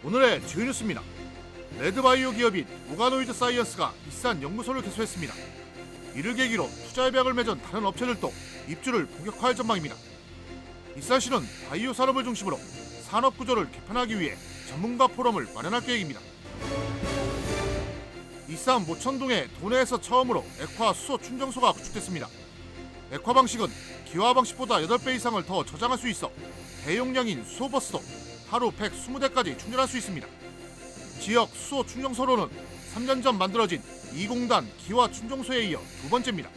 오늘의 주요 뉴스입니다. 레드바이오 기업인 오가노이드 사이언스가 일산 연구소를 개소했습니다. 이를 계기로 투자 협약을 맺은 다른 업체들도 입주를 본격화할 전망입니다. 일산시는 바이오 산업을 중심으로 산업 구조를 개편하기 위해 전문가 포럼을 마련할 계획입니다. 일산 모천동에 도내에서 처음으로 액화 수소 충전소가 구축됐습니다. 액화 방식은 기화 방식보다 8배 이상을 더 저장할 수 있어 대용량인 수소버스도 하루 120대까지 충전할 수 있습니다. 지역 수소 충전소로는 3년 전 만들어진 2공단 기화 충전소에 이어 두 번째입니다.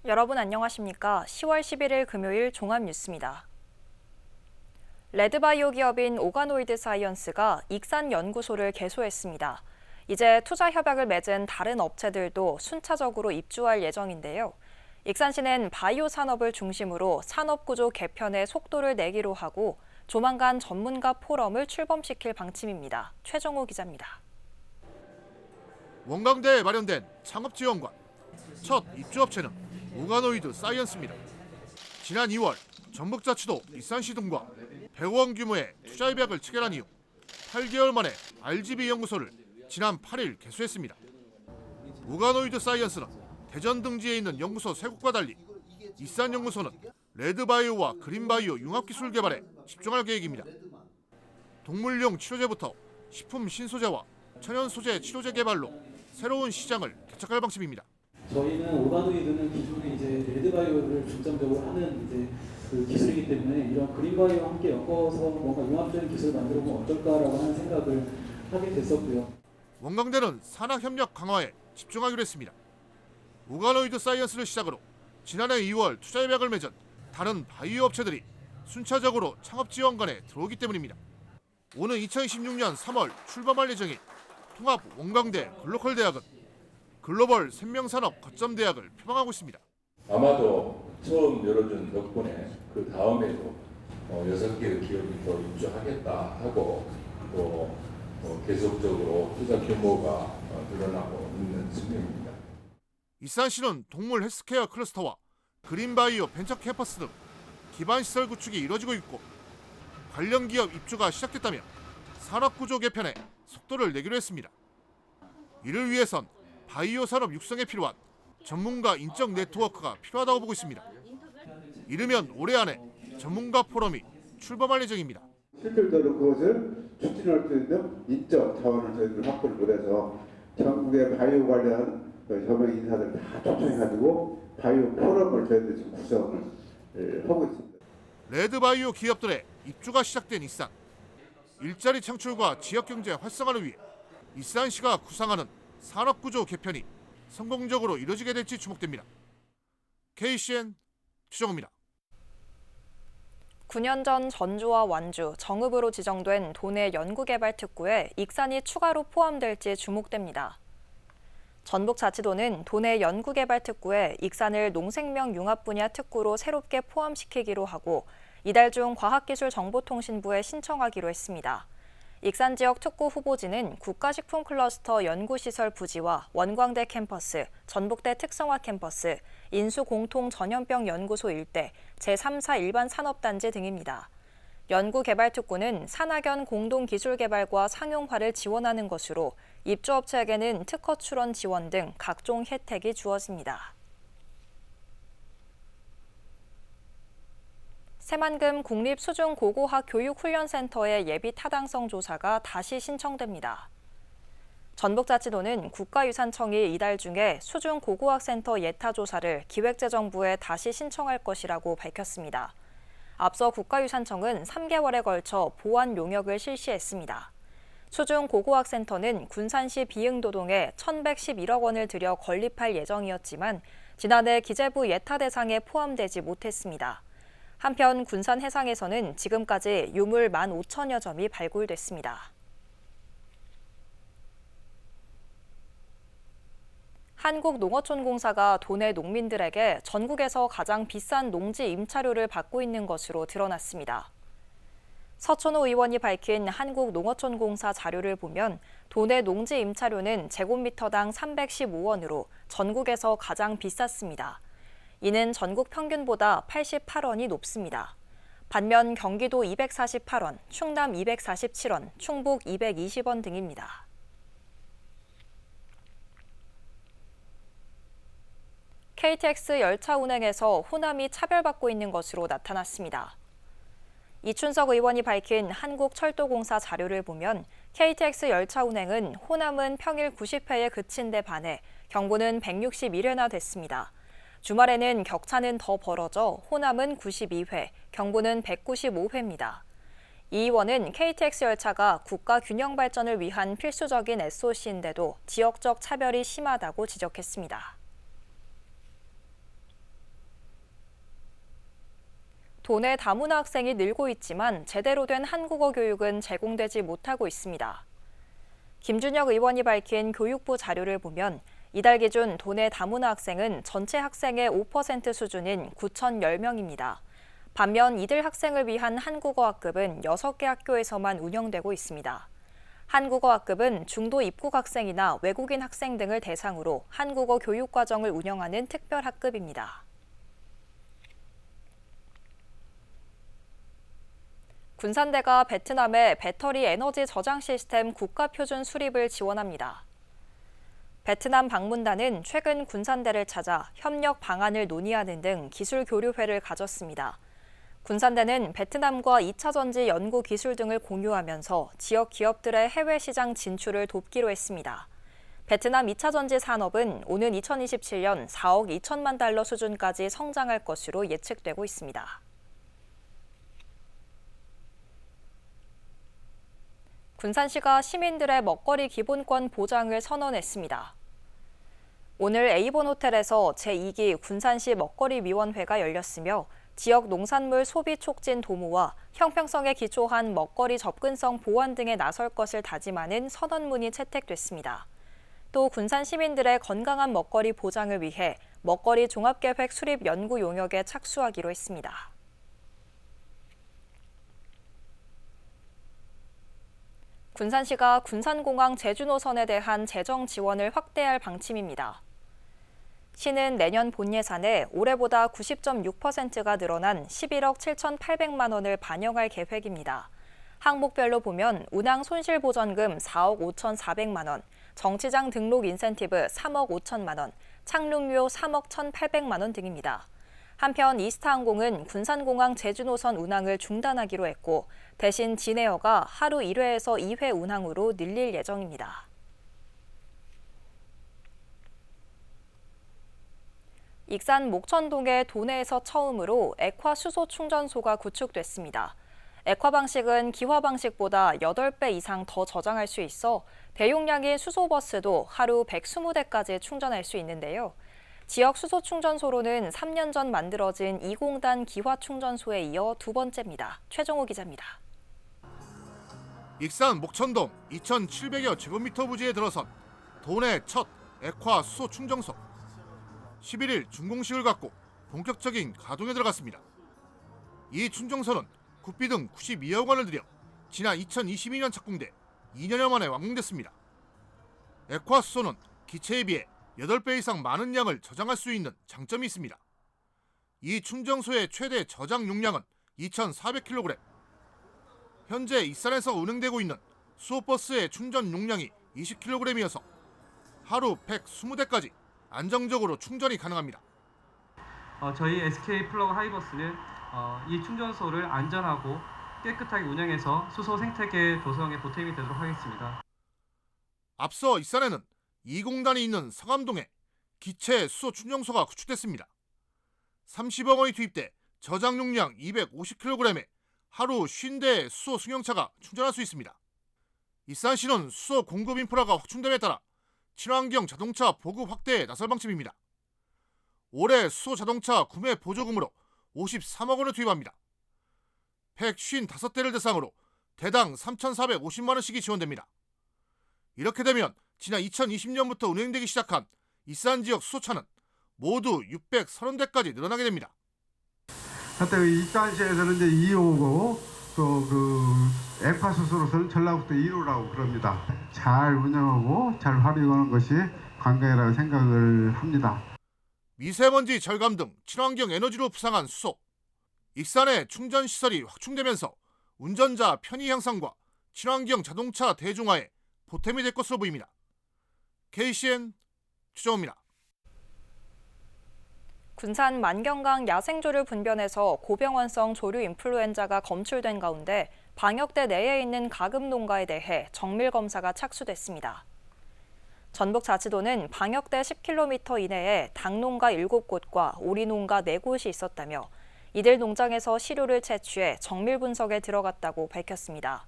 여러분 안녕하십니까? 10월 11일 금요일 종합뉴스입니다. 레드바이오 기업인 오가노이드 사이언스가 익산 연구소를 개소했습니다. 이제 투자 협약을 맺은 다른 업체들도 순차적으로 입주할 예정인데요. 익산시는 바이오 산업을 중심으로 산업구조 개편에 속도를 내기로 하고 조만간 전문가 포럼을 출범시킬 방침입니다. 최정호 기자입니다. 원광대에 마련된 창업지원관. 첫 입주업체는 오가노이드 사이언스입니다. 지난 2월 전북자치도 일산시 등과 100억 원 규모의 투자 협약을 체결한 이후 8개월 만에 RGB 연구소를 지난 8일 개소했습니다. 오가노이드 사이언스는 대전 등지에 있는 연구소 3곳과 달리 일산 연구소는 레드바이오와 그린바이오 융합기술 개발에 집중할 계획입니다. 동물용 치료제부터 식품 신소재와 천연소재 치료제 개발로 새로운 시장을 개척할 방침입니다. 저희는 오가노이드는 기존에 이제 레드바이오를 중점적으로 하는 이제 그 기술이기 때문에 이런 그린바이오와 함께 엮어서 뭔가 융합적인 기술을 만들어 보면 어떨까라고 하는 생각을 하게 됐었고요. 원광대는 산학협력 강화에 집중하기로 했습니다. 오가노이드 사이언스를 시작으로 지난해 2월 투자 협약을 맺은 다른 바이오 업체들이 순차적으로 창업지원관에 들어오기 때문입니다. 오는 2026년 3월 출범할 예정인 통합 원광대 글로컬 대학은 글로벌 생명산업 거점대학을 표방하고 있습니다. 아마도 처음 열어준 덕분에 그 다음에도 6개의 기업이 더 입주하겠다 하고 또 계속적으로 투자 규모가 늘어나고 있는 측면입니다. 일산시는 동물 헬스케어 클러스터와 그린바이오 벤처 캠퍼스 등 기반시설 구축이 이뤄지고 있고 관련 기업 입주가 시작됐다면 산업구조 개편에 속도를 내기로 했습니다. 이를 위해선 바이오 산업 육성에 필요한 전문가 인적 네트워크가 필요하다고 보고 있습니다. 이르면 올해 안에 전문가 포럼이 출범할 예정입니다. 실질적으로 그것을 추진할 수 있는 인적 자원을 저희들 확보를 못해서 전국의 바이오 관련 협약 인사들 다 초청해가지고 바이오 포럼을 저희들 지금 구성을 하고 있습니다. 레드바이오 기업들의 입주가 시작된 일산. 일자리 창출과 지역경제 활성화를 위해 일산시가 구상하는 산업구조 개편이 성공적으로 이루어지게 될지 주목됩니다. KCN 추정호입니다. 9년 전 전주와 완주, 정읍으로 지정된 도내 연구개발특구에 익산이 추가로 포함될지 주목됩니다. 전북자치도는 도내 연구개발특구에 익산을 농생명 융합 분야 특구로 새롭게 포함시키기로 하고 이달 중 과학기술정보통신부에 신청하기로 했습니다. 익산 지역 특구 후보지는 국가식품 클러스터 연구시설 부지와 원광대 캠퍼스, 전북대 특성화 캠퍼스, 인수공통전염병 연구소 일대, 제3사 일반 산업단지 등입니다. 연구개발특구는 산학연 공동기술개발과 상용화를 지원하는 것으로 입주업체에게는 특허 출원 지원 등 각종 혜택이 주어집니다. 새만금 국립수중고고학 교육훈련센터의 예비 타당성 조사가 다시 신청됩니다. 전북자치도는 국가유산청이 이달 중에 수중고고학센터 예타 조사를 기획재정부에 다시 신청할 것이라고 밝혔습니다. 앞서 국가유산청은 3개월에 걸쳐 보완 용역을 실시했습니다. 수중고고학센터는 군산시 비흥도동에 1,111억 원을 들여 건립할 예정이었지만 지난해 기재부 예타 대상에 포함되지 못했습니다. 한편 군산 해상에서는 지금까지 유물 15,000여 점이 발굴됐습니다. 한국농어촌공사가 도내 농민들에게 전국에서 가장 비싼 농지 임차료를 받고 있는 것으로 드러났습니다. 서천호 의원이 밝힌 한국농어촌공사 자료를 보면 도내 농지 임차료는 제곱미터당 315원으로 전국에서 가장 비쌌습니다. 이는 전국 평균보다 88원이 높습니다. 반면 경기도 248원, 충남 247원, 충북 220원 등입니다. KTX 열차 운행에서 호남이 차별받고 있는 것으로 나타났습니다. 이춘석 의원이 밝힌 한국철도공사 자료를 보면 KTX 열차 운행은 호남은 평일 90회에 그친 데 반해 경부는 161회나 됐습니다. 주말에는 격차는 더 벌어져 호남은 92회, 경부는 195회입니다. 이 의원은 KTX 열차가 국가 균형 발전을 위한 필수적인 SOC인데도 지역적 차별이 심하다고 지적했습니다. 도내 다문화 학생이 늘고 있지만 제대로 된 한국어 교육은 제공되지 못하고 있습니다. 김준혁 의원이 밝힌 교육부 자료를 보면 이달 기준 도내 다문화 학생은 전체 학생의 5% 수준인 9,010명입니다. 반면 이들 학생을 위한 한국어 학급은 6개 학교에서만 운영되고 있습니다. 한국어 학급은 중도 입국 학생이나 외국인 학생 등을 대상으로 한국어 교육 과정을 운영하는 특별 학급입니다. 군산대가 베트남에 배터리 에너지 저장 시스템 국가표준 수립을 지원합니다. 베트남 방문단은 최근 군산대를 찾아 협력 방안을 논의하는 등 기술 교류회를 가졌습니다. 군산대는 베트남과 2차 전지 연구 기술 등을 공유하면서 지역 기업들의 해외 시장 진출을 돕기로 했습니다. 베트남 2차 전지 산업은 오는 2027년 4억 2천만 달러 수준까지 성장할 것으로 예측되고 있습니다. 군산시가 시민들의 먹거리 기본권 보장을 선언했습니다. 오늘 A본 호텔에서 제2기 군산시 먹거리위원회가 열렸으며 지역 농산물 소비 촉진 도모와 형평성에 기초한 먹거리 접근성 보완 등에 나설 것을 다짐하는 선언문이 채택됐습니다. 또 군산 시민들의 건강한 먹거리 보장을 위해 먹거리 종합계획 수립 연구 용역에 착수하기로 했습니다. 군산시가 군산공항 제주노선에 대한 재정 지원을 확대할 방침입니다. 시는 내년 본 예산에 올해보다 90.6%가 늘어난 11억 7,800만 원을 반영할 계획입니다. 항목별로 보면 운항 손실보전금 4억 5,400만 원, 정치장 등록 인센티브 3억 5천만 원, 착륙료 3억 1,800만 원 등입니다. 한편 이스타항공은 군산공항 제주노선 운항을 중단하기로 했고 대신 진에어가 하루 1회에서 2회 운항으로 늘릴 예정입니다. 익산 목천동의 도내에서 처음으로 액화 수소 충전소가 구축됐습니다. 액화 방식은 기화 방식보다 8배 이상 더 저장할 수 있어 대용량의 수소버스도 하루 120대까지 충전할 수 있는데요. 지역 수소 충전소로는 3년 전 만들어진 2공단 기화 충전소에 이어 두 번째입니다. 최정호 기자입니다. 익산 목천동 2,700여 제곱미터 부지에 들어선 도내 첫 액화 수소 충전소. 11일 준공식을 갖고 본격적인 가동에 들어갔습니다. 이 충전소는 국비 등 92억 원을 들여 지난 2022년 착공돼 2년여 만에 완공됐습니다. 액화 수소는 기체에 비해 8배 이상 많은 양을 저장할 수 있는 장점이 있습니다. 이 충전소의 최대 저장 용량은 2,400kg. 현재 익산에서 운행되고 있는 수소버스의 충전 용량이 20kg이어서 하루 120대까지 안정적으로 충전이 가능합니다. 저희 SK 플러그 하이버스는 이 충전소를 안전하고 깨끗하게 운영해서 수소 생태계 조성에 보탬이 되도록 하겠습니다. 앞서 익산에는 2공단이 있는 서감동에 기체 수소 충전소가 구축됐습니다. 30억 원이 투입돼 저장 용량 250kg에 하루 50대의 수소 승용차가 충전할 수 있습니다. 익산시는 수소 공급 인프라가 확충됨에 따라 친환경 자동차 보급 확대에 나설 방침입니다. 올해 수소 자동차 구매 보조금으로 53억 원을 투입합니다. 155대를 대상으로 대당 3,450만 원씩이 지원됩니다. 이렇게 되면 지난 2020년부터 운행되기 시작한 익산 지역 수소차는 모두 630대까지 늘어나게 됩니다. 하여튼 익산시에서는 이제 2호고 또 그 액화 수소로서는 전라북도 1호라고 그럽니다. 잘 운영하고 잘 활용하는 것이 관건이라고 생각을 합니다. 미세먼지 절감 등 친환경 에너지로 부상한 수소. 익산의 충전 시설이 확충되면서 운전자 편의 향상과 친환경 자동차 대중화에 보탬이 될 것으로 보입니다. KCN 최정호입니다. 군산 만경강 야생조를 분변해서 고병원성 조류 인플루엔자가 검출된 가운데 방역대 내에 있는 가금 농가에 대해 정밀 검사가 착수됐습니다. 전북자치도는 방역대 10km 이내에 닭농가 7곳과 오리농가 4곳이 있었다며 이들 농장에서 시료를 채취해 정밀 분석에 들어갔다고 밝혔습니다.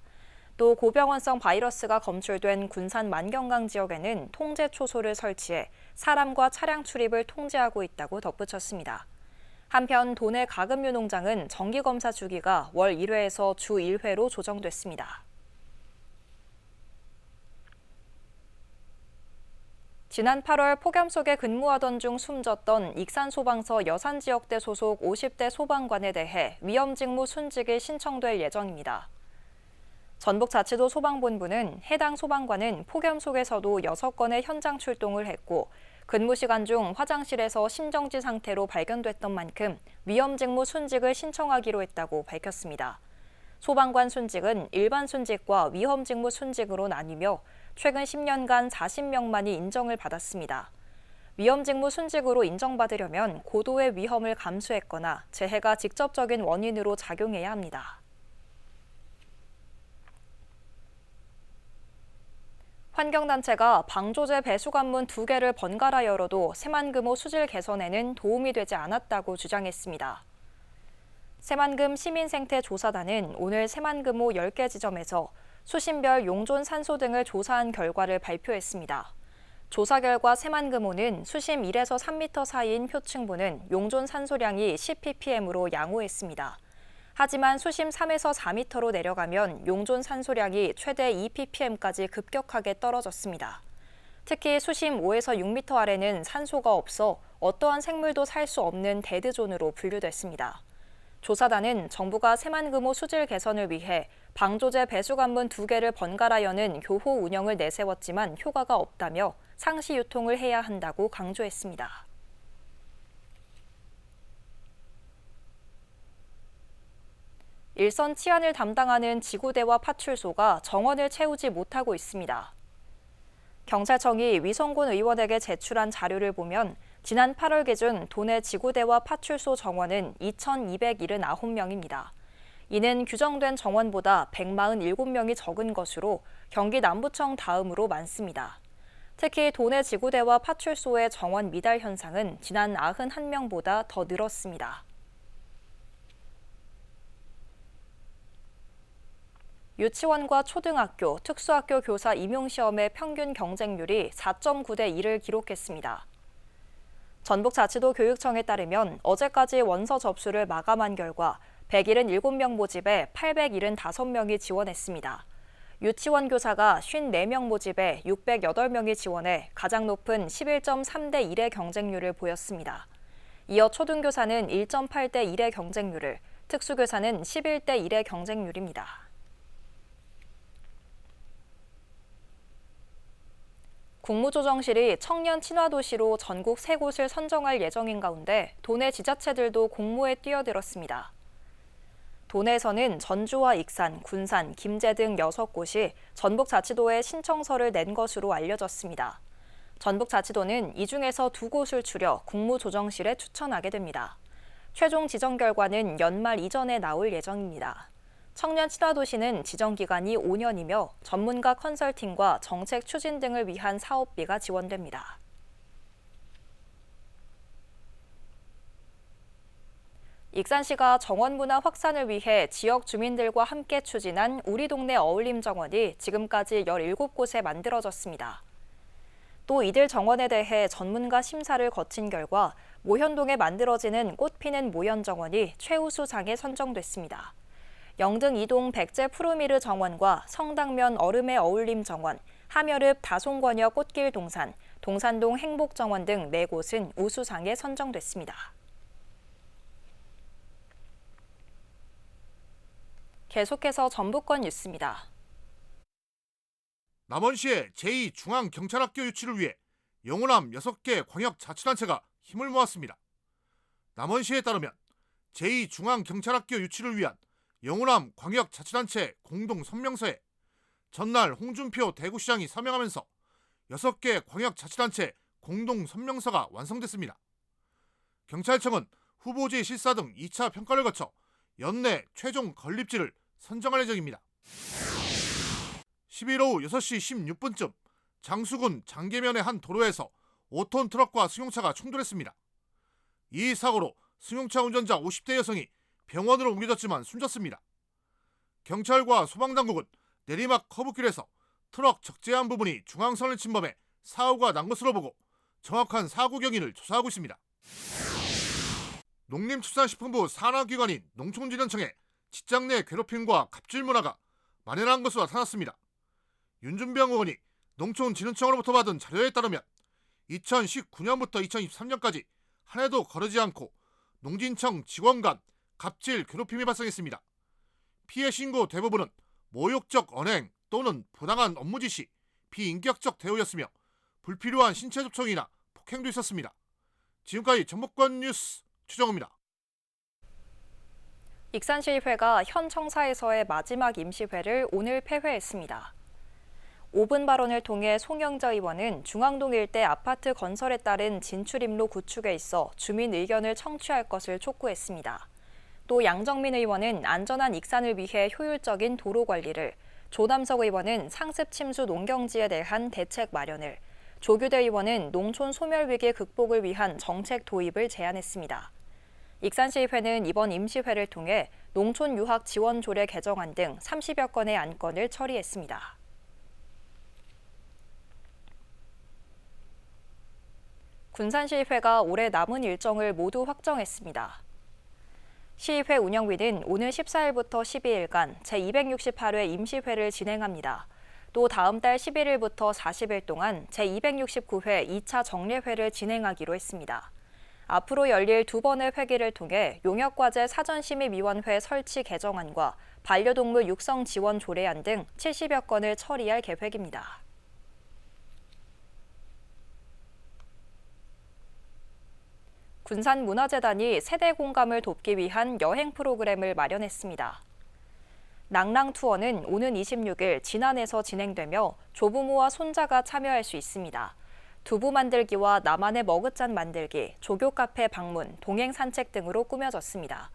또 고병원성 바이러스가 검출된 군산 만경강 지역에는 통제 초소를 설치해 사람과 차량 출입을 통제하고 있다고 덧붙였습니다. 한편 도내 가금류 농장은 정기검사 주기가 월 1회에서 주 1회로 조정됐습니다. 지난 8월 폭염 속에 근무하던 중 숨졌던 익산소방서 여산지역대 소속 50대 소방관에 대해 위험직무 순직이 신청될 예정입니다. 전북자치도 소방본부는 해당 소방관은 폭염 속에서도 6건의 현장 출동을 했고 근무 시간 중 화장실에서 심정지 상태로 발견됐던 만큼 위험직무 순직을 신청하기로 했다고 밝혔습니다. 소방관 순직은 일반 순직과 위험직무 순직으로 나뉘며 최근 10년간 40명만이 인정을 받았습니다. 위험직무 순직으로 인정받으려면 고도의 위험을 감수했거나 재해가 직접적인 원인으로 작용해야 합니다. 환경단체가 방조제 배수관문 2개를 번갈아 열어도 새만금호 수질 개선에는 도움이 되지 않았다고 주장했습니다. 새만금 시민생태조사단은 오늘 새만금호 10개 지점에서 수심별 용존 산소 등을 조사한 결과를 발표했습니다. 조사 결과 새만금호는 수심 1에서 3m 사이인 표층부는 용존 산소량이 10ppm으로 양호했습니다. 하지만 수심 3에서 4m로 내려가면 용존 산소량이 최대 2ppm까지 급격하게 떨어졌습니다. 특히 수심 5에서 6m 아래는 산소가 없어 어떠한 생물도 살 수 없는 데드존으로 분류됐습니다. 조사단은 정부가 새만금호 수질 개선을 위해 방조제 배수관문 2개를 번갈아 여는 교호 운영을 내세웠지만 효과가 없다며 상시 유통을 해야 한다고 강조했습니다. 일선 치안을 담당하는 지구대와 파출소가 정원을 채우지 못하고 있습니다. 경찰청이 위성군 의원에게 제출한 자료를 보면 지난 8월 기준 도내 지구대와 파출소 정원은 2,279명입니다. 이는 규정된 정원보다 147명이 적은 것으로 경기 남부청 다음으로 많습니다. 특히 도내 지구대와 파출소의 정원 미달 현상은 지난 91명보다 더 늘었습니다. 유치원과 초등학교, 특수학교 교사 임용시험의 평균 경쟁률이 4.9대 1을 기록했습니다. 전북자치도 교육청에 따르면 어제까지 원서 접수를 마감한 결과 177명 모집에 875명이 지원했습니다. 유치원 교사가 54명 모집에 608명이 지원해 가장 높은 11.3대 1의 경쟁률을 보였습니다. 이어 초등교사는 1.8대 1의 경쟁률을, 특수교사는 11대 1의 경쟁률입니다. 국무조정실이 청년 친화도시로 전국 3곳을 선정할 예정인 가운데 도내 지자체들도 공모에 뛰어들었습니다. 도내에서는 전주와 익산, 군산, 김제 등 6곳이 전북자치도에 신청서를 낸 것으로 알려졌습니다. 전북자치도는 이 중에서 2곳을 추려 국무조정실에 추천하게 됩니다. 최종 지정 결과는 연말 이전에 나올 예정입니다. 청년 친화도시는 지정기간이 5년이며 전문가 컨설팅과 정책 추진 등을 위한 사업비가 지원됩니다. 익산시가 정원문화 확산을 위해 지역 주민들과 함께 추진한 우리 동네 어울림 정원이 지금까지 17곳에 만들어졌습니다. 또 이들 정원에 대해 전문가 심사를 거친 결과 모현동에 만들어지는 꽃피는 모현정원이 최우수상에 선정됐습니다. 영등 이동 백제 푸르미르 정원과 성당면 얼음의 어울림 정원, 하멸읍 다송권역 꽃길 동산, 동산동 행복정원 등 4곳은 우수상에 선정됐습니다. 계속해서 전북권 뉴스입니다. 남원시의 제2중앙경찰학교 유치를 위해 영호남 6개 광역자치단체가 힘을 모았습니다. 남원시에 따르면 제2중앙경찰학교 유치를 위한 영호남 광역자치단체 공동성명서에 전날 홍준표 대구시장이 서명하면서 6개 광역자치단체 공동성명서가 완성됐습니다. 경찰청은 후보지 실사 등 2차 평가를 거쳐 연내 최종 건립지를 선정할 예정입니다. 11일 오후 6시 16분쯤 장수군 장계면의 한 도로에서 5톤 트럭과 승용차가 충돌했습니다. 이 사고로 승용차 운전자 50대 여성이 병원으로 옮겨졌지만 숨졌습니다. 경찰과 소방당국은 내리막 커브길에서 트럭 적재한 부분이 중앙선을 침범해 사고가 난 것으로 보고 정확한 사고 경위를 조사하고 있습니다. 농림축산식품부 산하기관인 농촌진흥청에 직장 내 괴롭힘과 갑질 문화가 만연한 것으로 나타났습니다. 윤준병 의원이 농촌진흥청으로부터 받은 자료에 따르면 2019년부터 2023년까지 한 해도 거르지 않고 농진청 직원 간 갑질 괴롭힘이 발생했습니다. 피해 신고 대부분은 모욕적 언행 또는 부당한 업무 지시, 비인격적 대우였으며 불필요한 신체 접촉이나 폭행도 있었습니다. 지금까지 전북권 뉴스 최정우입니다. 익산시의회가 현 청사에서의 마지막 임시회를 오늘 폐회했습니다. 5분 발언을 통해 송영저 의원은 중앙동 일대 아파트 건설에 따른 진출입로 구축에 있어 주민 의견을 청취할 것을 촉구했습니다. 또 양정민 의원은 안전한 익산을 위해 효율적인 도로 관리를, 조남석 의원은 상습 침수 농경지에 대한 대책 마련을, 조규대 의원은 농촌 소멸 위기 극복을 위한 정책 도입을 제안했습니다. 익산시의회는 이번 임시회를 통해 농촌 유학 지원 조례 개정안 등 30여 건의 안건을 처리했습니다. 군산시의회가 올해 남은 일정을 모두 확정했습니다. 시의회 운영위는 오늘 14일부터 12일간 제268회 임시회를 진행합니다. 또 다음 달 11일부터 40일 동안 제269회 2차 정례회를 진행하기로 했습니다. 앞으로 열릴 2번의 회기를 통해 용역과제 사전심의위원회 설치 개정안과 반려동물 육성 지원 조례안 등 70여 건을 처리할 계획입니다. 군산문화재단이 세대 공감을 돕기 위한 여행 프로그램을 마련했습니다. 낭랑 투어는 오는 26일 진안에서 진행되며 조부모와 손자가 참여할 수 있습니다. 두부 만들기와 나만의 머그잔 만들기, 조교 카페 방문, 동행 산책 등으로 꾸며졌습니다.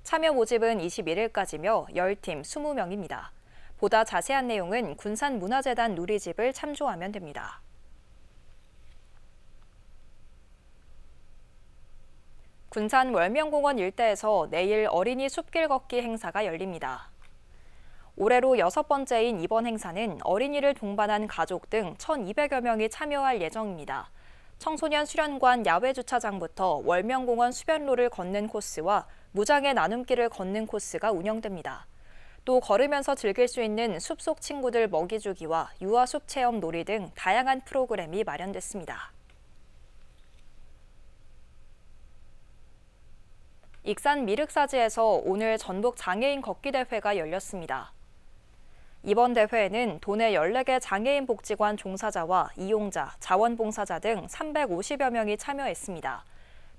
참여 모집은 21일까지며 10팀 20명입니다. 보다 자세한 내용은 군산문화재단 누리집을 참조하면 됩니다. 군산 월명공원 일대에서 내일 어린이 숲길 걷기 행사가 열립니다. 올해로 6번째인 이번 행사는 어린이를 동반한 가족 등 1,200여 명이 참여할 예정입니다. 청소년 수련관 야외 주차장부터 월명공원 수변로를 걷는 코스와 무장의 나눔길을 걷는 코스가 운영됩니다. 또 걸으면서 즐길 수 있는 숲속 친구들 먹이 주기와 유아숲 체험 놀이 등 다양한 프로그램이 마련됐습니다. 익산 미륵사지에서 오늘 전북 장애인 걷기 대회가 열렸습니다. 이번 대회에는 도내 14개 장애인 복지관 종사자와 이용자, 자원봉사자 등 350여 명이 참여했습니다.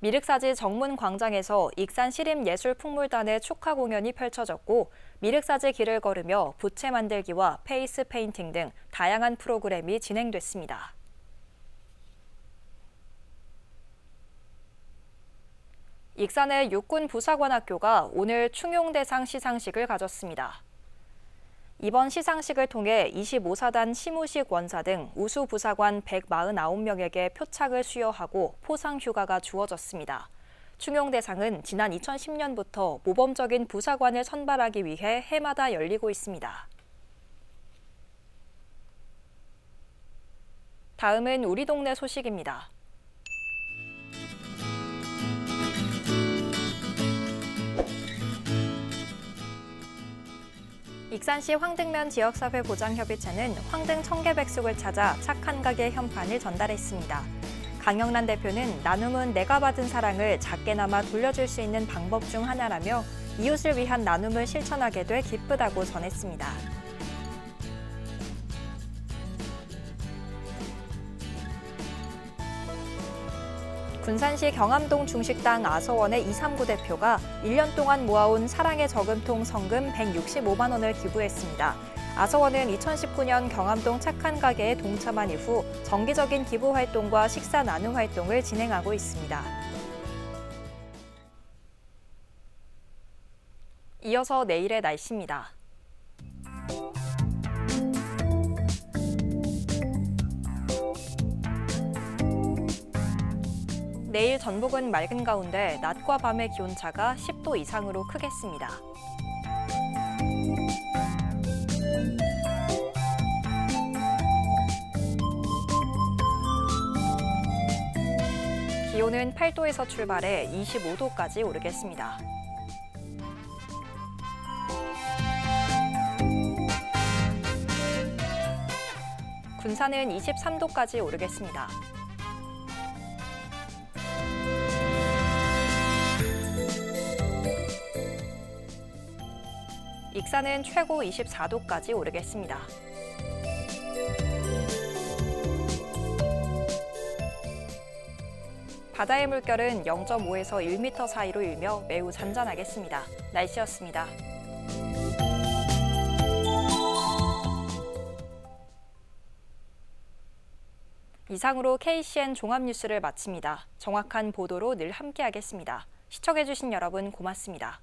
미륵사지 정문광장에서 익산시립예술풍물단의 축하 공연이 펼쳐졌고 미륵사지 길을 걸으며 부채 만들기와 페이스 페인팅 등 다양한 프로그램이 진행됐습니다. 익산의 육군부사관학교가 오늘 충용대상 시상식을 가졌습니다. 이번 시상식을 통해 25사단 시무식 원사 등 우수 부사관 149명에게 표창을 수여하고 포상 휴가가 주어졌습니다. 충용대상은 지난 2010년부터 모범적인 부사관을 선발하기 위해 해마다 열리고 있습니다. 다음은 우리 동네 소식입니다. 익산시 황등면 지역사회 보장협의체는 황등 청계백숙을 찾아 착한 가게 현판을 전달했습니다. 강영란 대표는 나눔은 내가 받은 사랑을 작게나마 돌려줄 수 있는 방법 중 하나라며 이웃을 위한 나눔을 실천하게 돼 기쁘다고 전했습니다. 군산시 경암동 중식당 아서원의 이삼구 대표가 1년 동안 모아온 사랑의 저금통 성금 165만 원을 기부했습니다. 아서원은 2019년 경암동 착한 가게에 동참한 이후 정기적인 기부 활동과 식사 나눔 활동을 진행하고 있습니다. 이어서 내일의 날씨입니다. 내일 전북은 맑은 가운데 낮과 밤의 기온차가 10도 이상으로 크겠습니다. 기온은 8도에서 출발해 25도까지 오르겠습니다. 군산은 23도까지 오르겠습니다. 익산은 최고 24도까지 오르겠습니다. 바다의 물결은 0.5에서 1m 사이로 일며 매우 잔잔하겠습니다. 날씨였습니다. 이상으로 KCN 종합뉴스를 마칩니다. 정확한 보도로 늘 함께하겠습니다. 시청해주신 여러분 고맙습니다.